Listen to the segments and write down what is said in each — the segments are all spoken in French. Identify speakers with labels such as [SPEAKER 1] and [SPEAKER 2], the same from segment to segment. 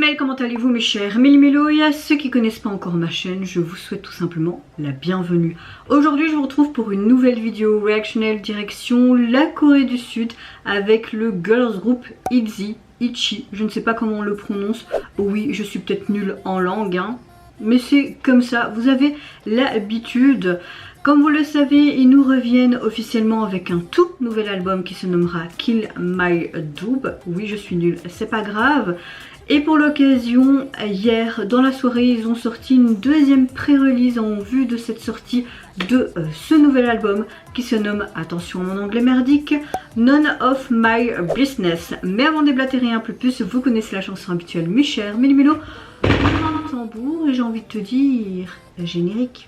[SPEAKER 1] Mail, comment allez-vous mes chers Méli-Mélo, et à ceux qui connaissent pas encore ma chaîne, je vous souhaite tout simplement la bienvenue. Aujourd'hui je vous retrouve pour une nouvelle vidéo réactionnelle direction la Corée du Sud avec le girls group ITZY, je ne sais pas comment on le prononce, oui je suis peut-être nulle en langue hein. Mais c'est comme ça, vous avez l'habitude. Comme vous le savez, ils nous reviennent officiellement avec un tout nouvel album qui se nommera Kill My Doob. Oui, je suis nulle, c'est pas grave. Et pour l'occasion, hier, dans la soirée, ils ont sorti une deuxième pré-release en vue de cette sortie de ce nouvel album qui se nomme, attention à mon anglais merdique, None of My Business. Mais avant de déblatérer un peu plus, vous connaissez la chanson habituelle, mes chers Méli-Mélo, un tambour et j'ai envie de te dire, générique.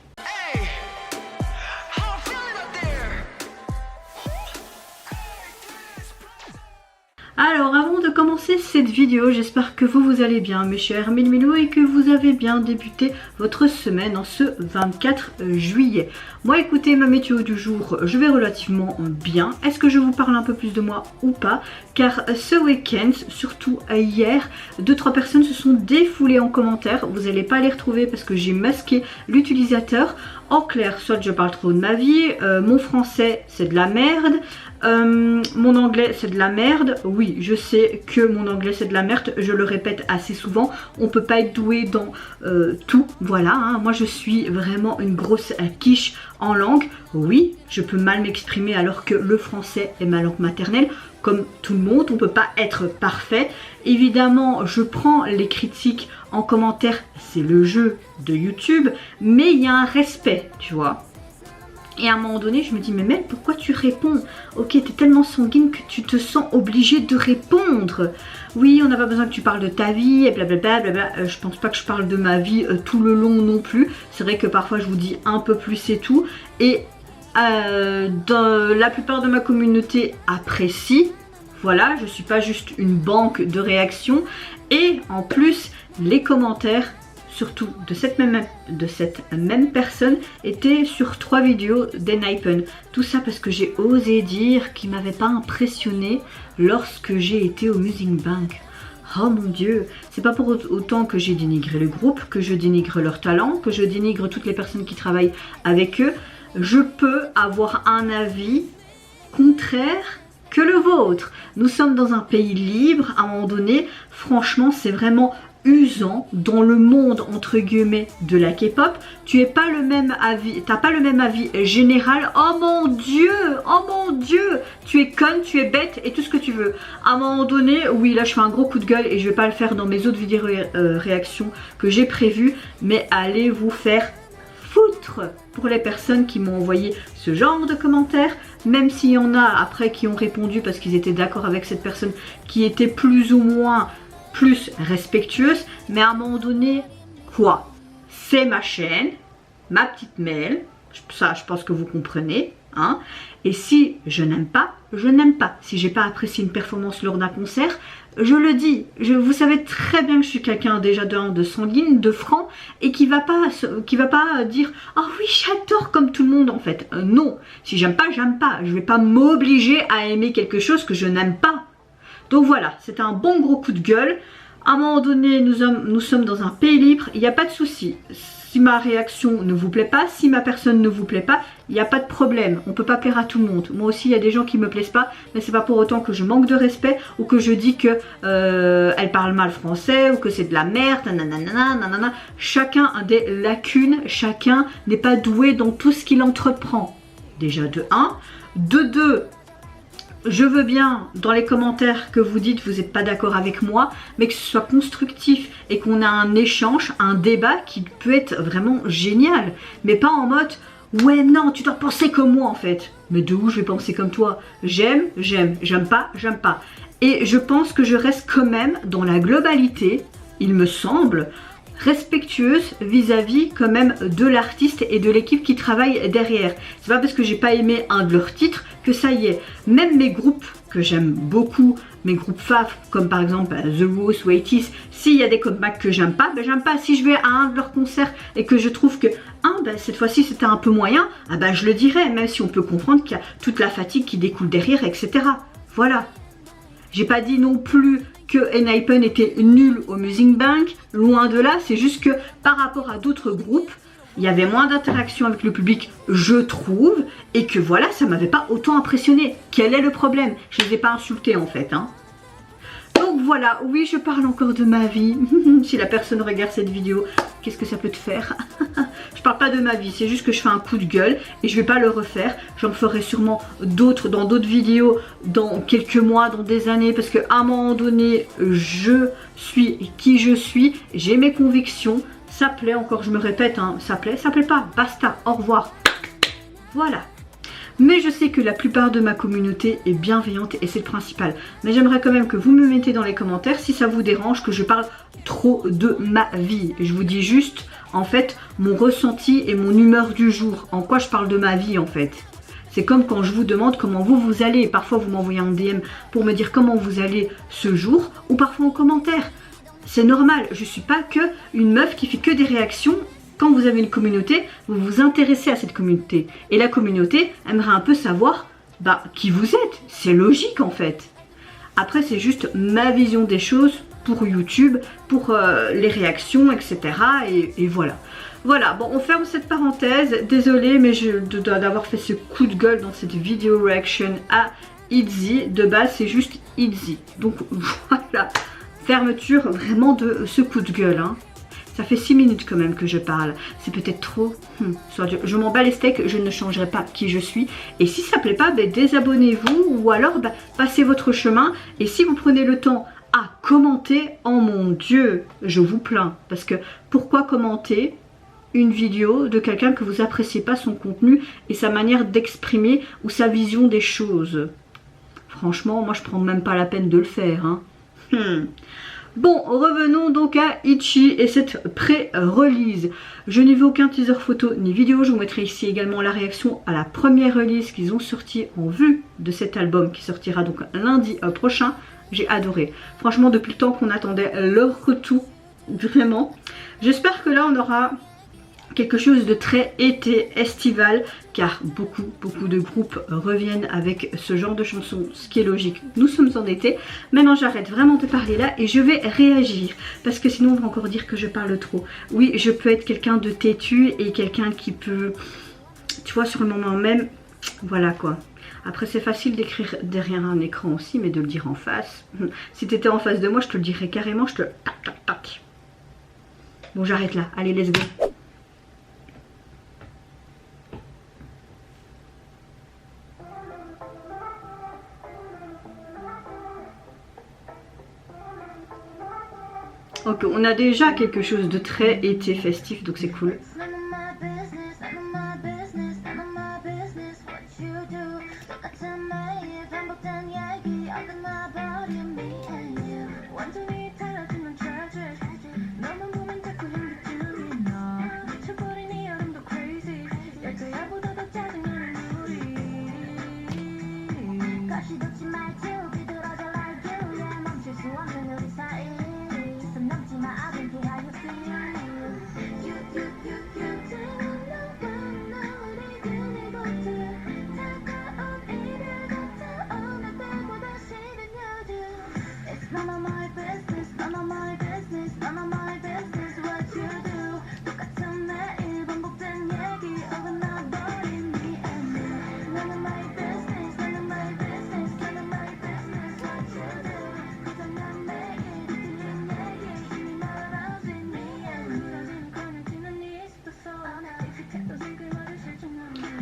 [SPEAKER 1] Alors avant de commencer cette vidéo, j'espère que vous allez bien mes chers Méli-Mélo et que vous avez bien débuté votre semaine en ce 24 juillet. Moi écoutez, ma météo du jour, je vais relativement bien. Est-ce que je vous parle un peu plus de moi ou pas? Car ce week-end, surtout hier, 2-3 personnes se sont défoulées en commentaire. Vous n'allez pas les retrouver parce que j'ai masqué l'utilisateur. En clair, soit je parle trop de ma vie, mon français c'est de la merde. Mon anglais c'est de la merde. Oui, je sais que mon anglais c'est de la merde, je le répète assez souvent. On peut pas être doué dans tout, voilà hein. Moi je suis vraiment une grosse quiche en langue. Oui, je peux mal m'exprimer alors que le français est ma langue maternelle. Comme tout le monde, on peut pas être parfait. Évidemment, je prends les critiques en commentaire, c'est le jeu de YouTube, mais il y a un respect, tu vois. Et à un moment donné, je me dis, mais mec, pourquoi tu réponds? Ok, t'es tellement sanguine que tu te sens obligé de répondre. Oui, on n'a pas besoin que tu parles de ta vie, et blablabla, blablabla. Je pense pas que je parle de ma vie tout le long non plus. C'est vrai que parfois, je vous dis un peu plus et tout. Et la plupart de ma communauté apprécie. Voilà, je suis pas juste une banque de réactions. Et en plus, les commentaires surtout de cette même personne, était sur 3 vidéos d'Enhypen. Tout ça parce que j'ai osé dire qu'il m'avait pas impressionné lorsque j'ai été au Music Bank. Oh mon dieu, c'est pas pour autant que j'ai dénigré le groupe, que je dénigre leur talent, que je dénigre toutes les personnes qui travaillent avec eux. Je peux avoir un avis contraire que le vôtre. Nous sommes dans un pays libre, à un moment donné, franchement c'est vraiment usant dans le monde entre guillemets de la K-pop. Tu es pas le même avis, t'as pas le même avis général. Oh mon dieu, tu es conne, tu es bête et tout ce que tu veux. À un moment donné, oui là je fais un gros coup de gueule et je vais pas le faire dans mes autres vidéos réactions que j'ai prévues, mais allez vous faire foutre pour les personnes qui m'ont envoyé ce genre de commentaires, même s'il y en a après qui ont répondu parce qu'ils étaient d'accord avec cette personne qui était plus ou moins plus respectueuse, mais à un moment donné, quoi? C'est ma chaîne, ma petite mail, ça je pense que vous comprenez, hein? Et si je n'aime pas, je n'aime pas. Si j'ai pas apprécié une performance lors d'un concert, je le dis. Vous savez très bien que je suis quelqu'un déjà de sanguine, de franc, et qui va pas dire ah oui j'adore comme tout le monde en fait. Non, si j'aime pas, j'aime pas. Je vais pas m'obliger à aimer quelque chose que je n'aime pas. Donc voilà, c'était un bon gros coup de gueule. À un moment donné, nous sommes dans un pays libre, il n'y a pas de souci. Si ma réaction ne vous plaît pas, si ma personne ne vous plaît pas, il n'y a pas de problème. On ne peut pas plaire à tout le monde. Moi aussi, il y a des gens qui ne me plaisent pas, mais c'est pas pour autant que je manque de respect ou que je dis que elle parle mal français ou que c'est de la merde, nanana, nanana. Chacun a des lacunes, chacun n'est pas doué dans tout ce qu'il entreprend. Déjà de 1. De 2. Je veux bien dans les commentaires que vous dites vous n'êtes pas d'accord avec moi, mais que ce soit constructif et qu'on a un échange, un débat qui peut être vraiment génial. Mais pas en mode ouais non tu dois penser comme moi en fait. Mais de où je vais penser comme toi? J'aime, j'aime pas, j'aime pas. Et je pense que je reste quand même dans la globalité, il me semble, respectueuse vis-à-vis quand même de l'artiste et de l'équipe qui travaille derrière. C'est pas parce que j'ai pas aimé un de leurs titres que ça y est. Même mes groupes que j'aime beaucoup, mes groupes faf comme par exemple The Rose ou 80s, s'il y a des comebacks que j'aime pas, ben j'aime pas. Si je vais à un de leurs concerts et que je trouve que ben cette fois-ci c'était un peu moyen, ben je le dirai, même si on peut comprendre qu'il y a toute la fatigue qui découle derrière, etc. Voilà. J'ai pas dit non plus que Enhypen était nul au Music Bank, loin de là, c'est juste que par rapport à d'autres groupes, il y avait moins d'interaction avec le public, je trouve, et que voilà, ça m'avait pas autant impressionné. Quel est le problème? Je les ai pas insultés en fait, hein. Donc voilà, oui, je parle encore de ma vie. Si la personne regarde cette vidéo, qu'est-ce que ça peut te faire? Je parle pas de ma vie, c'est juste que je fais un coup de gueule et je vais pas le refaire. J'en ferai sûrement d'autres dans d'autres vidéos dans quelques mois, dans des années, parce qu'à un moment donné, je suis qui je suis, j'ai mes convictions. Ça plaît, encore je me répète, hein, ça plaît pas, basta, au revoir. Voilà. Mais je sais que la plupart de ma communauté est bienveillante et c'est le principal. Mais j'aimerais quand même que vous me mettez dans les commentaires si ça vous dérange que je parle trop de ma vie. Je vous dis juste, en fait, mon ressenti et mon humeur du jour. En quoi je parle de ma vie, en fait. C'est comme quand je vous demande comment vous allez. Parfois, vous m'envoyez un DM pour me dire comment vous allez ce jour ou parfois en commentaire. C'est normal, je suis pas que une meuf qui fait que des réactions. Quand vous avez une communauté, vous vous intéressez à cette communauté. Et la communauté aimerait un peu savoir qui vous êtes. C'est logique en fait. Après, c'est juste ma vision des choses pour YouTube, pour les réactions, etc. Et voilà. Voilà, bon, on ferme cette parenthèse. Désolée, mais d'avoir fait ce coup de gueule dans cette vidéo reaction à Itzy. De base, c'est juste Itzy. Donc voilà. Fermeture vraiment de ce coup de gueule. Hein. Ça fait 6 minutes quand même que je parle. C'est peut-être trop. Je m'en bats les steaks, je ne changerai pas qui je suis. Et si ça ne plaît pas, désabonnez-vous ou alors passez votre chemin. Et si vous prenez le temps à commenter, oh mon Dieu, je vous plains. Parce que pourquoi commenter une vidéo de quelqu'un que vous appréciez pas son contenu et sa manière d'exprimer ou sa vision des choses? Franchement, moi je prends même pas la peine de le faire. Hein. Bon, revenons donc à Itchy et cette pré-release. Je n'ai vu aucun teaser photo ni vidéo. Je vous mettrai ici également la réaction à la première release qu'ils ont sorti en vue de cet album qui sortira donc lundi prochain. J'ai adoré. Franchement, depuis le temps qu'on attendait leur retour, vraiment. J'espère que là, on aura quelque chose de très été estival, car beaucoup de groupes reviennent avec ce genre de chansons, ce qui est logique. Nous sommes en été. Maintenant j'arrête vraiment de parler là et je vais réagir, parce que sinon on va encore dire que je parle trop. Oui, je peux être quelqu'un de têtu et quelqu'un qui peut, tu vois, sur le moment même, voilà quoi. Après c'est facile d'écrire derrière un écran aussi, mais de le dire en face. Si tu étais en face de moi, je te le dirais carrément, je te... tac tac tac. Bon, j'arrête là, allez, let's go. Ok, on a déjà quelque chose de très été festif, donc c'est cool.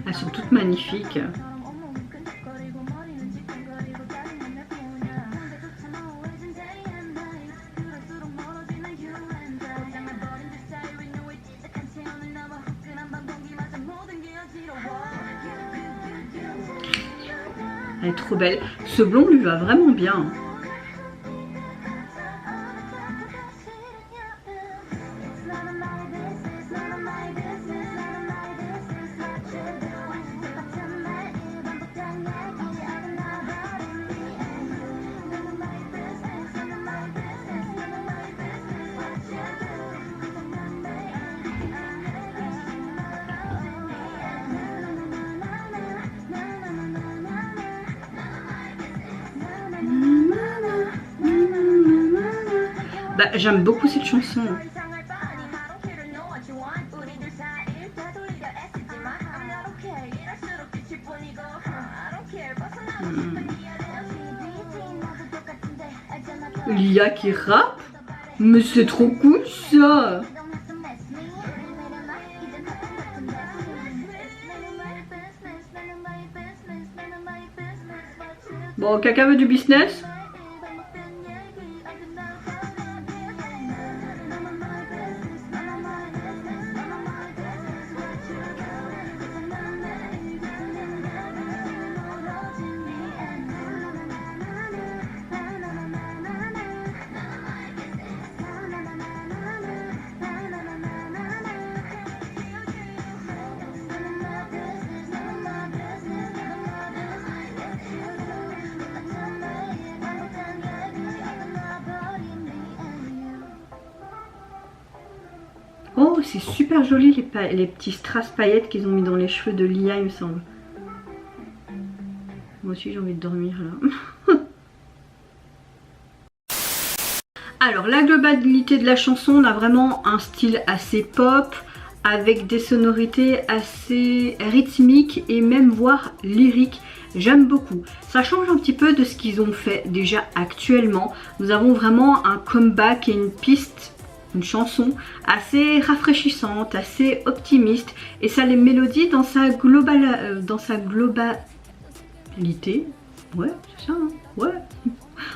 [SPEAKER 1] Elles sont toutes magnifiques. Elle est trop belle. Ce blond lui va vraiment bien. Bah, j'aime beaucoup cette chanson. Lia qui rappe? Mais c'est trop cool ça! Bon, quelqu'un veut du business? Oh, c'est super joli les petits strass paillettes qu'ils ont mis dans les cheveux de Lia, il me semble. Moi aussi j'ai envie de dormir là. Alors la globalité de la chanson, on a vraiment un style assez pop, avec des sonorités assez rythmiques et même voire lyriques. J'aime beaucoup. Ça change un petit peu de ce qu'ils ont fait déjà actuellement. Nous avons vraiment un comeback et une piste, une chanson assez rafraîchissante, assez optimiste, et ça les mélodies dans sa globalité. Ouais, c'est ça, hein, ouais.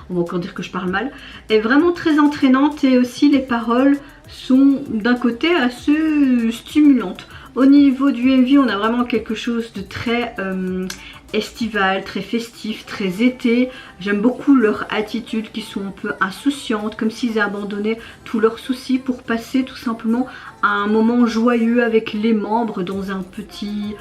[SPEAKER 1] On va encore dire que je parle mal. Est vraiment très entraînante, et aussi les paroles sont d'un côté assez stimulantes. Au niveau du MV, on a vraiment quelque chose de très estival, très festif, très été. J'aime beaucoup leur attitude, qui sont un peu insouciantes, comme s'ils abandonnaient tous leurs soucis pour passer tout simplement à un moment joyeux avec les membres dans un petit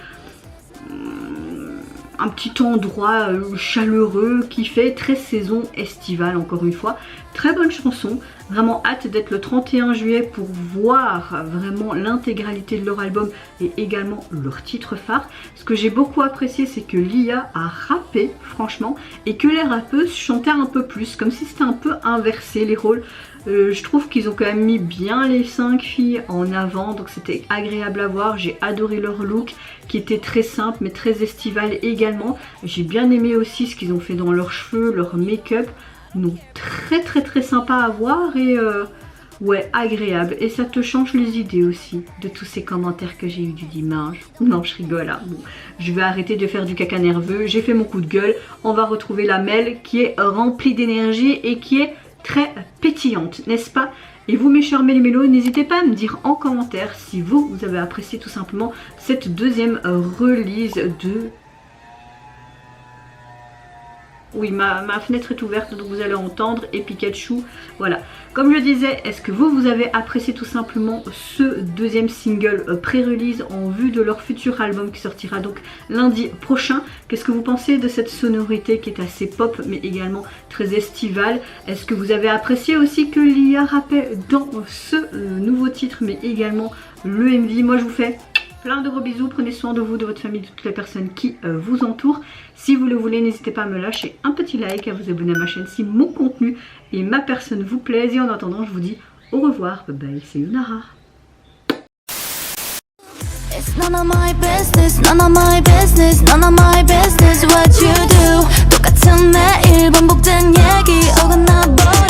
[SPEAKER 1] endroit chaleureux qui fait très saison estivale, encore une fois. Très bonne chanson, vraiment hâte d'être le 31 juillet pour voir vraiment l'intégralité de leur album et également leur titre phare. Ce que j'ai beaucoup apprécié, c'est que Lia a rappé franchement, et que les rappeuses chantaient un peu plus, comme si c'était un peu inversé les rôles. Je trouve qu'ils ont quand même mis bien les 5 filles en avant, donc c'était agréable à voir. J'ai adoré leur look qui était très simple mais très estival également. J'ai bien aimé aussi ce qu'ils ont fait dans leurs cheveux, leur make-up. Donc très sympa à voir, et ouais, agréable. Et ça te change les idées aussi de tous ces commentaires que j'ai eu du dimanche. Non, je rigole hein. Bon, je vais arrêter de faire du caca nerveux. J'ai fait mon coup de gueule. On va retrouver la Mel qui est remplie d'énergie et qui est très pétillante, n'est-ce pas? Et vous mes chers méli-mélos, n'hésitez pas à me dire en commentaire si vous avez apprécié tout simplement cette deuxième release de... Oui, ma fenêtre est ouverte, donc vous allez entendre, et Pikachu, voilà. Comme je disais, est-ce que vous avez apprécié tout simplement ce deuxième single pré-release en vue de leur futur album qui sortira donc lundi prochain? Qu'est-ce que vous pensez de cette sonorité qui est assez pop mais également très estivale? Est-ce que vous avez apprécié aussi que Lia rappait dans ce nouveau titre mais également le MV? Moi je vous fais plein de gros bisous, prenez soin de vous, de votre famille, de toutes les personnes qui vous entourent. Si vous le voulez, n'hésitez pas à me lâcher un petit like, à vous abonner à ma chaîne si mon contenu et ma personne vous plaisent. Et en attendant, je vous dis au revoir, bye bye, c'est Yunara. It's none of my business, none of my business, none of my business what you do. 똑같은 매일 반복된 얘기 어긋나 버려.